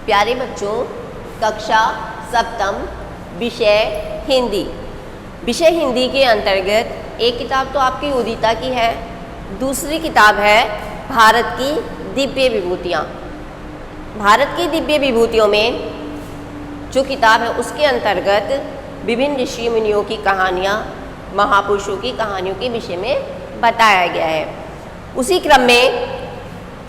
प्यारे बच्चों, कक्षा सप्तम विषय हिंदी। विषय हिंदी के अंतर्गत एक किताब तो आपकी उदिता की है, दूसरी किताब है भारत की दिव्य विभूतियाँ। भारत की दिव्य विभूतियों में जो किताब है उसके अंतर्गत विभिन्न ऋषि मुनियों की कहानियाँ, महापुरुषों की कहानियों के विषय में बताया गया है। उसी क्रम में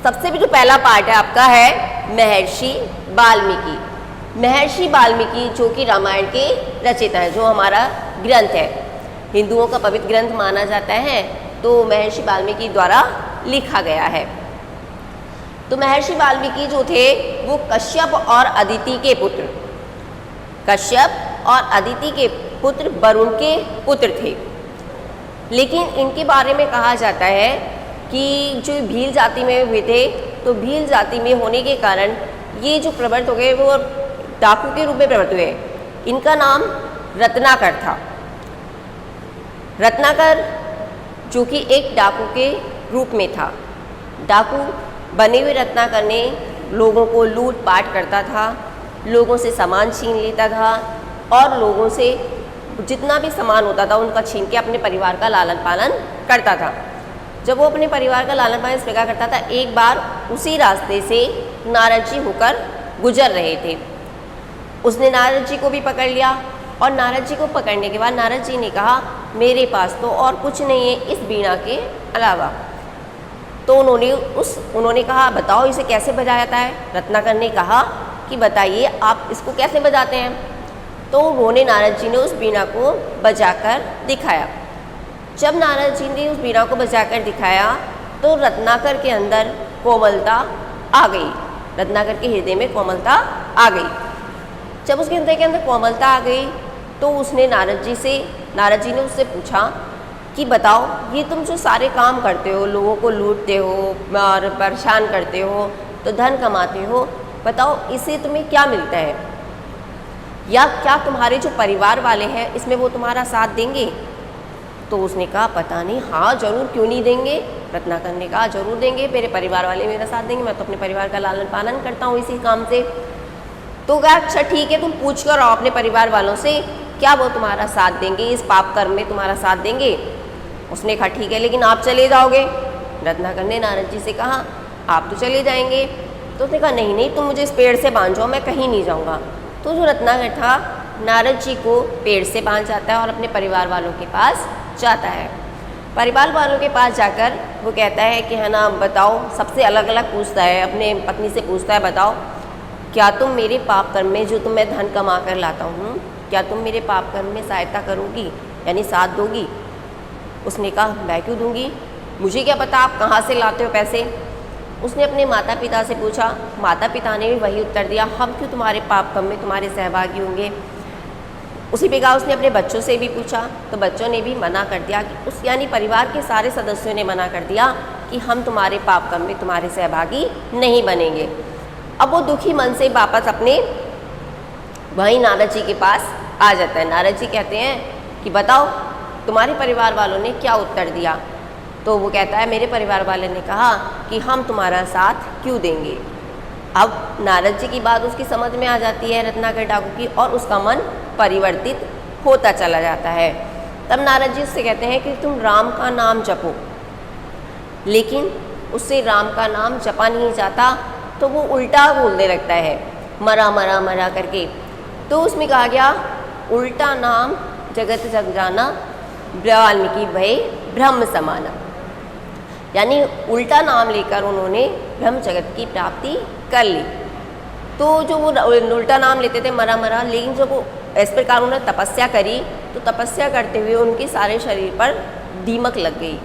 सबसे भी जो पहला पार्ट है आपका है महर्षि वाल्मीकि। महर्षि वाल्मीकि जो कि रामायण के रचयिता है, जो हमारा ग्रंथ है, हिंदुओं का पवित्र ग्रंथ माना जाता है, तो महर्षि वाल्मीकि द्वारा लिखा गया है। तो महर्षि वाल्मीकि जो थे वो कश्यप और अदिति के पुत्र, कश्यप और अदिति के पुत्र वरुण के पुत्र थे। लेकिन इनके बारे में कहा जाता है कि जो भील जाति में हुए थे, तो भील जाति में होने के कारण ये जो प्रवृत्त हो गए वो डाकू के रूप में प्रवृत्त हुए। इनका नाम रत्नाकर था। रत्नाकर जो कि एक डाकू के रूप में था। डाकू बने हुए रत्नाकर ने लोगों को लूट पाट करता था, लोगों से सामान छीन लेता था और लोगों से जितना भी सामान होता था उनका छीन के अपने परिवार का लालन पालन करता था। जब वो अपने परिवार का लालन पालन इस प्रकार करता था, एक बार उसी रास्ते से नारद जी होकर गुजर रहे थे। उसने नारद जी को भी पकड़ लिया और नारद जी को पकड़ने के बाद नारद जी ने कहा, मेरे पास तो और कुछ नहीं है इस वीणा के अलावा। तो उन्होंने कहा, बताओ इसे कैसे बजाया जाता है। रत्नाकर ने कहा कि बताइए आप इसको कैसे बजाते हैं। तो उन्होंने नारद जी ने उस वीणा को बजाकर दिखाया। जब नारद जी ने उस वीणा को बजाकर दिखाया तो रत्नाकर के अंदर कोमलता आ गई, रत्नाकर के हृदय में कोमलता आ गई। जब उसके हृदय के अंदर कोमलता आ गई तो उसने नारद जी ने उससे पूछा कि बताओ ये तुम जो सारे काम करते हो, लोगों को लूटते हो और परेशान करते हो, तो धन कमाते हो, बताओ इससे तुम्हें क्या मिलता है, या क्या तुम्हारे जो परिवार वाले हैं इसमें वो तुम्हारा साथ देंगे। तो उसने कहा पता नहीं, हाँ जरूर, क्यों नहीं देंगे। रत्नाकर ने कहा जरूर देंगे, मेरे परिवार वाले मेरा साथ देंगे, मैं तो अपने परिवार का लालन पालन करता हूँ इसी काम से। तो कहा अच्छा ठीक है, तुम पूछ कर आओ अपने परिवार वालों से, क्या वो तुम्हारा साथ देंगे, इस पाप कर्म में तुम्हारा साथ देंगे। उसने कहा ठीक है, लेकिन आप चले जाओगे। रत्नाकर ने नारद जी से कहा आप तो चले जाएंगे। तो उसने कहा नहीं नहीं, तुम मुझे इस पेड़ से बांध जाओ, मैं कहीं नहीं जाऊँगा। तो जो रत्नाकर था नारद जी को पेड़ से बांध जाता है और अपने परिवार वालों के पास जाता है। परिवार वालों के पास जाकर वो कहता है कि है ना, बताओ, सबसे अलग अलग पूछता है, अपने पत्नी से पूछता है, बताओ क्या तुम मेरे पाप कर्म में, जो तुम मैं धन कमा कर लाता हूँ, क्या तुम मेरे पाप कर्म में सहायता करोगी, यानी साथ दोगी। उसने कहा मैं क्यों दूंगी, मुझे क्या पता आप कहाँ से लाते हो पैसे। उसने अपने माता पिता से पूछा, माता पिता ने भी वही उत्तर दिया, हम क्यों तुम्हारे पाप कर्म में तुम्हारे सहभागी होंगे। उसी प्रकार उसने अपने बच्चों से भी पूछा, तो बच्चों ने भी मना कर दिया कि यानी परिवार के सारे सदस्यों ने मना कर दिया कि हम तुम्हारे पाप कर्म में तुम्हारे सहभागी नहीं बनेंगे। अब वो दुखी मन से वापस अपने वहीं नारद जी के पास आ जाता है। नारद जी कहते हैं कि बताओ तुम्हारे परिवार वालों ने क्या उत्तर दिया। तो वो कहता है मेरे परिवार वाले ने कहा कि हम तुम्हारा साथ क्यों देंगे। अब नारद जी की बात उसकी समझ में आ जाती है रत्नाकर डाकू की, और उसका मन परिवर्तित होता चला जाता है। तब नारद जी उससे कहते हैं कि तुम राम का नाम जपो, लेकिन उससे राम का नाम जपा नहीं जाता, तो वो उल्टा बोलने लगता है, मरा मरा मरा करके। तो उसमें कहा गया उल्टा नाम जगत जग जाना, वाल्मीकि भय ब्रह्म समाना, यानी उल्टा नाम लेकर उन्होंने ब्रह्म जगत की प्राप्ति कर ली। तो जो वो उल्टा नाम लेते थे मरा मरा, लेकिन जब वो इस प्रकार उन्होंने तपस्या करी तो तपस्या करते हुए उनके सारे शरीर पर दीमक लग गई,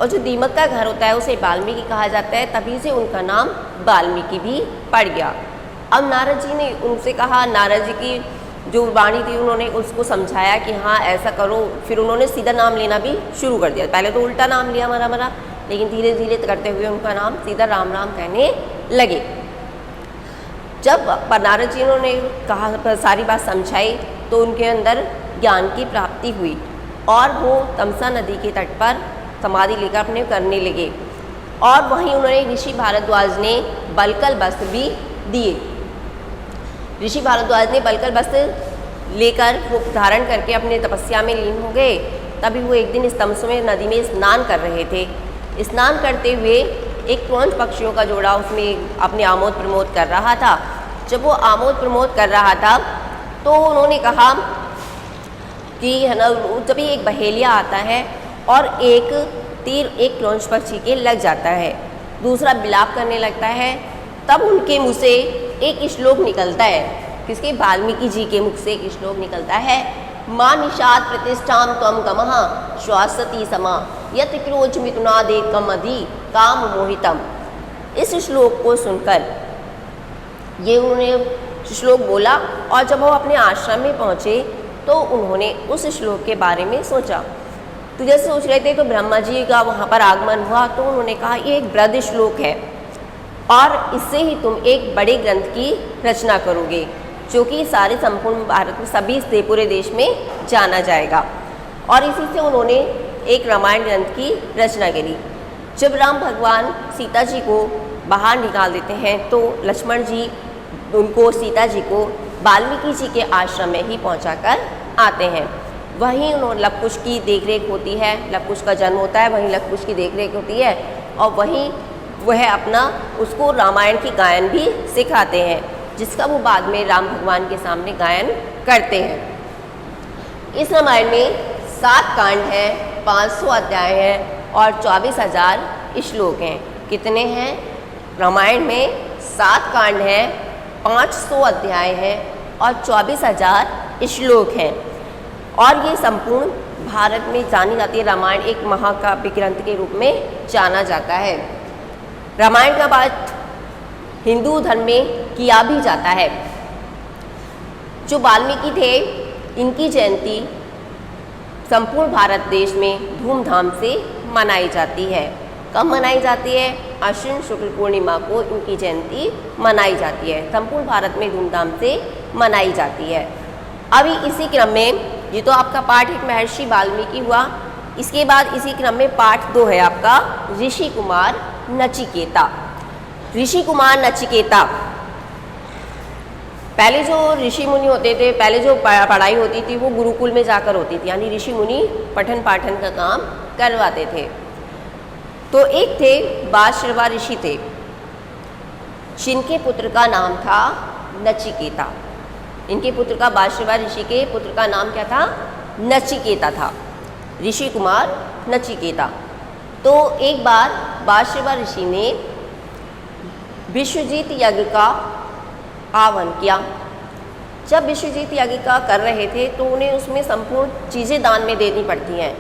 और जो दीमक का घर होता है उसे वाल्मीकि कहा जाता है, तभी से उनका नाम वाल्मीकि भी पड़ गया। अब नारद जी ने उनसे कहा, नारद जी की जो वाणी थी उन्होंने उसको समझाया कि हाँ ऐसा करो। फिर उन्होंने सीधा नाम लेना भी शुरू कर दिया। पहले तो उल्टा नाम लिया मरा मरा, लेकिन धीरे धीरे करते हुए उनका नाम सीधा राम राम कहने लगे। जब नारद जी ने कहा, सारी बात समझाई, तो उनके अंदर ज्ञान की प्राप्ति हुई और वो तमसा नदी के तट पर समाधि लेकर अपने करने लगे। और वहीं उन्होंने ऋषि भारद्वाज ने बलकल वस्त्र भी दिए। ऋषि भारद्वाज ने बलकर वस्त्र लेकर वो धारण करके अपने तपस्या में लीन हो गए। तभी वो एक दिन इस तमसमय नदी में स्नान कर रहे थे। स्नान करते हुए एक क्रौंच पक्षियों का जोड़ा उसमें अपने आमोद प्रमोद कर रहा था। जब वो आमोद प्रमोद कर रहा था तो उन्होंने कहा कि है ना, जब एक बहेलिया आता है और एक तीर एक क्रौंच पक्षी के लग जाता है, दूसरा विलाप करने लगता है, तब उनके मुँह से एक श्लोक निकलता है। किसके? वाल्मीकि जी के मुख से एक श्लोक निकलता है, माँ निषाद प्रतिष्ठाम त्वम गमः श्वासती समा यत क्रोच मिथुनादेकम अधि काम मोहितम। इस श्लोक को सुनकर ये उन्होंने श्लोक बोला और जब वो अपने आश्रम में पहुँचे तो उन्होंने उस श्लोक के बारे में सोचा। तो जैसे सोच रहे थे तो ब्रह्मा जी का वहाँ पर आगमन हुआ तो उन्होंने कहा ये एक बृहद श्लोक है और इससे ही तुम एक बड़े ग्रंथ की रचना करोगे जो कि सारे संपूर्ण भारत में सभी पूरे देश में जाना जाएगा। और इसी से उन्होंने एक रामायण ग्रंथ की रचना करी। जब राम भगवान सीता जी को बाहर निकाल देते हैं तो लक्ष्मण जी उनको सीता जी को वाल्मीकि जी के आश्रम में ही पहुंचाकर आते हैं। वहीं उन्होंने लवकुश की देखरेख होती है, लवकुश का जन्म होता है, वहीं लवकुश की देखरेख होती है और वहीं वह अपना उसको रामायण की गायन भी सिखाते हैं, जिसका वो बाद में राम भगवान के सामने गायन करते हैं। इस रामायण में 7 कांड हैं, 500 अध्याय हैं और 24,000 श्लोक हैं। कितने हैं? रामायण में 7 कांड हैं, 500 अध्याय हैं और 24,000 श्लोक हैं। और ये संपूर्ण भारत में जानी जाती है। रामायण एक महाकाव्य ग्रंथ के रूप में जाना जाता है। रामायण का पाठ हिंदू धर्म में किया भी जाता है। जो वाल्मीकि थे इनकी जयंती संपूर्ण भारत देश में धूमधाम से मनाई जाती है। कब मनाई जाती है? आश्विन शुक्ल पूर्णिमा को इनकी जयंती मनाई जाती है। संपूर्ण भारत में धूमधाम से मनाई जाती है। अभी इसी क्रम में ये तो आपका पाठ एक महर्षि वाल्मीकि हुआ। इसके बाद इसी क्रम में पाठ 2 है आपका ऋषि कुमार नचिकेता। ऋषि कुमार नचिकेता, पहले जो ऋषि मुनि होते थे, पहले जो पढ़ाई होती थी वो गुरुकुल में जाकर होती थी, यानी ऋषि मुनि पठन पाठन का काम करवाते थे। तो एक थे बादश्रवा ऋषि थे, जिनके पुत्र का नाम था नचिकेता। इनके पुत्र का बादश्रवा ऋषि के पुत्र का नाम क्या था? नचिकेता था, ऋषि कुमार नचिकेता। तो एक बार बादश्रवा ऋषि ने विश्वजीत यज्ञ का आह्वान किया। जब विश्वजीत यज्ञ का कर रहे थे तो उन्हें उसमें संपूर्ण चीज़ें दान में देनी पड़ती हैं।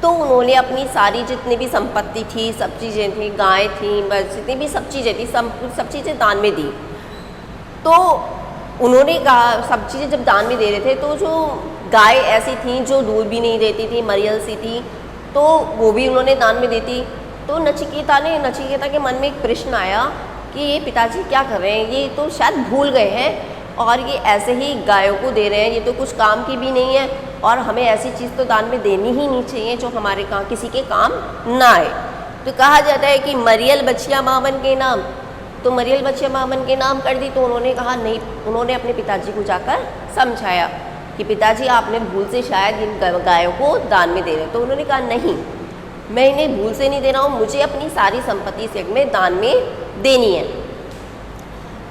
तो उन्होंने अपनी सारी जितनी भी संपत्ति थी, सब चीज़ें थी, गाय थी, जितनी भी सब चीज़ें थी, सब चीज़ें दान में दी। तो उन्होंने कहा, सब चीज़ें जब दान में दे रहे थे तो जो गाय ऐसी थी जो दूध भी नहीं देती थी, मरियल सी थी, तो वो भी उन्होंने दान में देती। तो नचिकेता के मन में एक प्रश्न आया कि ये पिताजी क्या कर रहे हैं, ये तो शायद भूल गए हैं और ये ऐसे ही गायों को दे रहे हैं, ये तो कुछ काम की भी नहीं है और हमें ऐसी चीज़ तो दान में देनी ही नहीं चाहिए जो हमारे काम किसी के काम ना आए। तो कहा जाता है कि मरियल बछिया मावन के नाम, तो मरियल बछिया मावन के नाम कर दी। तो उन्होंने कहा नहीं, उन्होंने अपने पिताजी को जाकर समझाया कि पिताजी आपने भूल से शायद इन गायों को दान में दे रहे। तो उन्होंने कहा नहीं, मैं इन्हें भूल से नहीं दे रहा हूँ, मुझे अपनी सारी संपत्ति से में दान में देनी है।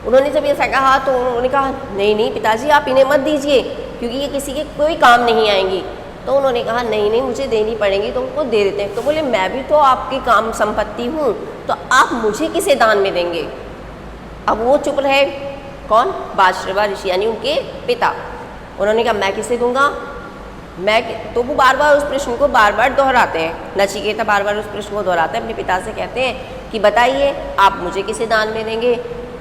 उन्होंने जब ऐसा कहा तो उन्होंने कहा नहीं पिताजी आप इन्हें मत दीजिए क्योंकि ये किसी के कोई काम नहीं आएंगी। तो उन्होंने कहा नहीं मुझे देनी पड़ेंगी, तो उनको दे देते हैं। तो बोले मैं भी तो आपकी काम संपत्ति हूँ, तो आप मुझे किसे दान में देंगे? अब वो चुप रहे। कौन? बादश्रवा ऋषि यानी उनके पिता। उन्होंने कहा मैं किसे दूंगा? तो वो बार बार उस प्रश्न को बार बार दोहराते हैं। नचिकेता बार बार उस प्रश्न को दोहराते हैं, अपने पिता से कहते हैं कि बताइए आप मुझे किसे दान में देंगे?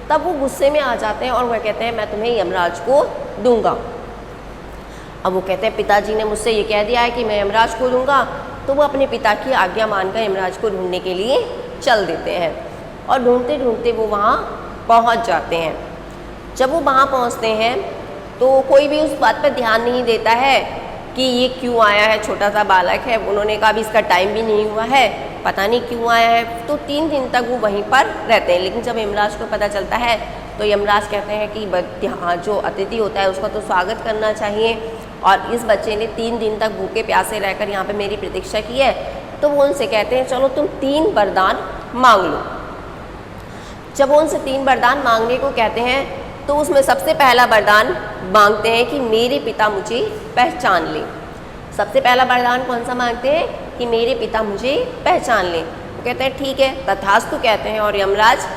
तब वो गुस्से में आ जाते हैं और वह कहते हैं मैं तुम्हें यमराज को दूंगा। अब वो कहते हैं पिताजी ने मुझसे ये कह दिया है कि मैं यमराज को दूंगा। तो वो अपने पिता की आज्ञा मानकर यमराज को ढूंढने के लिए चल देते हैं और ढूंढते ढूंढते वो वहाँ पहुँच जाते हैं। जब वो वहाँ पहुँचते हैं तो कोई भी उस बात पर ध्यान नहीं देता है कि ये क्यों आया है, छोटा सा बालक है। उन्होंने कहा अभी इसका टाइम भी नहीं हुआ है, पता नहीं क्यों आया है। तो 3 दिन तक वो वहीं पर रहते हैं। लेकिन जब यमराज को पता चलता है तो यमराज कहते हैं कि हाँ, जो अतिथि होता है उसका तो स्वागत करना चाहिए, और इस बच्चे ने 3 दिन तक भूखे प्यासे रहकर यहाँ पे मेरी प्रतीक्षा की है। तो वो उनसे कहते हैं चलो तुम 3 वरदान मांग लो। जब वो उनसे 3 वरदान मांगने को कहते हैं तो उसमें सबसे पहला वरदान मांगते हैं कि मेरे पिता मुझे पहचान लें। सबसे पहला वरदान कौन सा मांगते हैं कि मेरे पिता मुझे पहचान लें। वो कहते हैं ठीक है, तथास्तु कहते हैं, और यमराज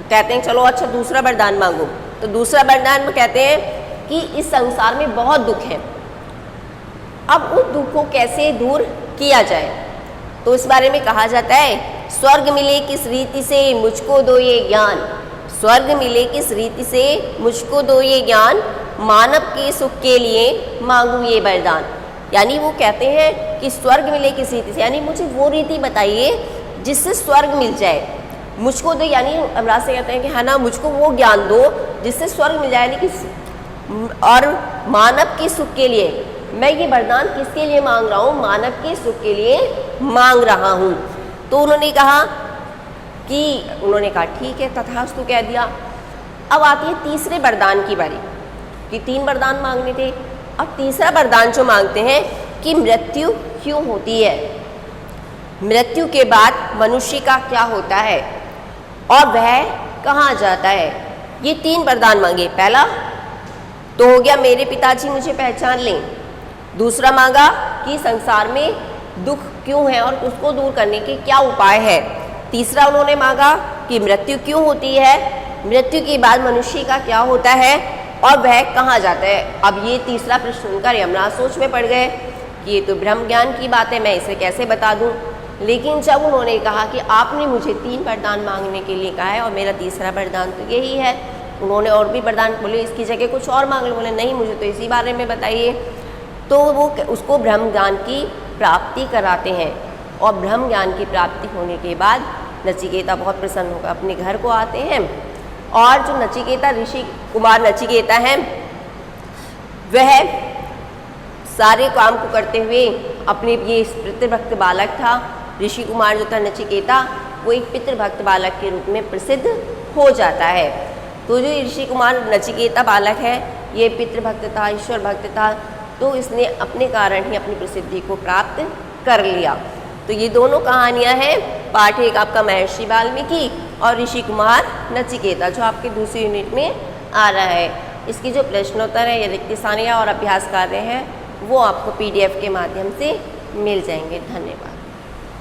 कहते हैं चलो अच्छा दूसरा वरदान मांगो। तो दूसरा वरदान में कहते हैं कि इस संसार में बहुत दुख है, अब उस दुख को कैसे दूर किया जाए। तो इस बारे में कहा जाता है स्वर्ग मिले किस रीति से मुझको दो ये ज्ञान, स्वर्ग मिले किस रीति से मुझको दो ये ज्ञान, मानव के सुख के लिए मांगू ये वरदान। यानी वो कहते हैं कि स्वर्ग मिले किस रीति से, यानी मुझे वो रीति बताइए जिससे स्वर्ग मिल जाए मुझको दो, यानी यमराज से कहते हैं कि है ना मुझको वो ज्ञान दो जिससे स्वर्ग मिल जाए, यानी कि और मानव के सुख के लिए। मैं ये वरदान किसके लिए मांग रहा हूँ, मानव के सुख के लिए मांग रहा हूँ। तो उन्होंने कहा ठीक है, तथास्तु कह दिया। अब आती है तीसरे वरदान की बारी कि 3 वरदान मांगने थे। अब तीसरा वरदान जो मांगते हैं कि मृत्यु क्यों होती है, मृत्यु के बाद मनुष्य का क्या होता है और वह कहाँ जाता है। ये 3 वरदान मांगे। पहला तो हो गया मेरे पिताजी मुझे पहचान लें, दूसरा मांगा कि संसार में दुख क्यों है और उसको दूर करने के क्या उपाय है, तीसरा उन्होंने मांगा कि मृत्यु क्यों होती है, मृत्यु के बाद मनुष्य का क्या होता है और वह कहाँ जाता है। अब ये तीसरा प्रश्न सुनकर यमराज सोच में पड़ गए कि ये तो ब्रह्म ज्ञान की बात है, मैं इसे कैसे बता दूँ। लेकिन जब उन्होंने कहा कि आपने मुझे 3 वरदान मांगने के लिए कहा है और मेरा तीसरा वरदान तो यही है, उन्होंने और भी वरदान बोले इसकी जगह कुछ और मांग लो, बोले नहीं मुझे तो इसी बारे में बताइए। तो वो उसको ब्रह्म ज्ञान की प्राप्ति कराते हैं, और ब्रह्म ज्ञान की प्राप्ति होने के बाद नचिकेता बहुत प्रसन्न होकर अपने घर को आते हैं। और जो नचिकेता ऋषि कुमार नचिकेता हैं वह सारे काम को करते हुए अपने ये पितृभक्त बालक था, ऋषि कुमार जो था नचिकेता, वो एक पितृभक्त बालक के रूप में प्रसिद्ध हो जाता है। तो जो ऋषि कुमार नचिकेता बालक है ये पितृभक्त था, ईश्वर भक्त था, तो इसने अपने कारण ही अपनी प्रसिद्धि को प्राप्त कर लिया। तो ये दोनों कहानियाँ हैं, पाठ 1 आपका महर्षि वाल्मीकि और ऋषि कुमार नचिकेता जो आपके दूसरी यूनिट में आ रहा है। इसकी जो प्रश्नोत्तर है या रिक्त स्थानीय और अभ्यास कार्य हैं वो आपको PDF के माध्यम से मिल जाएंगे। धन्यवाद।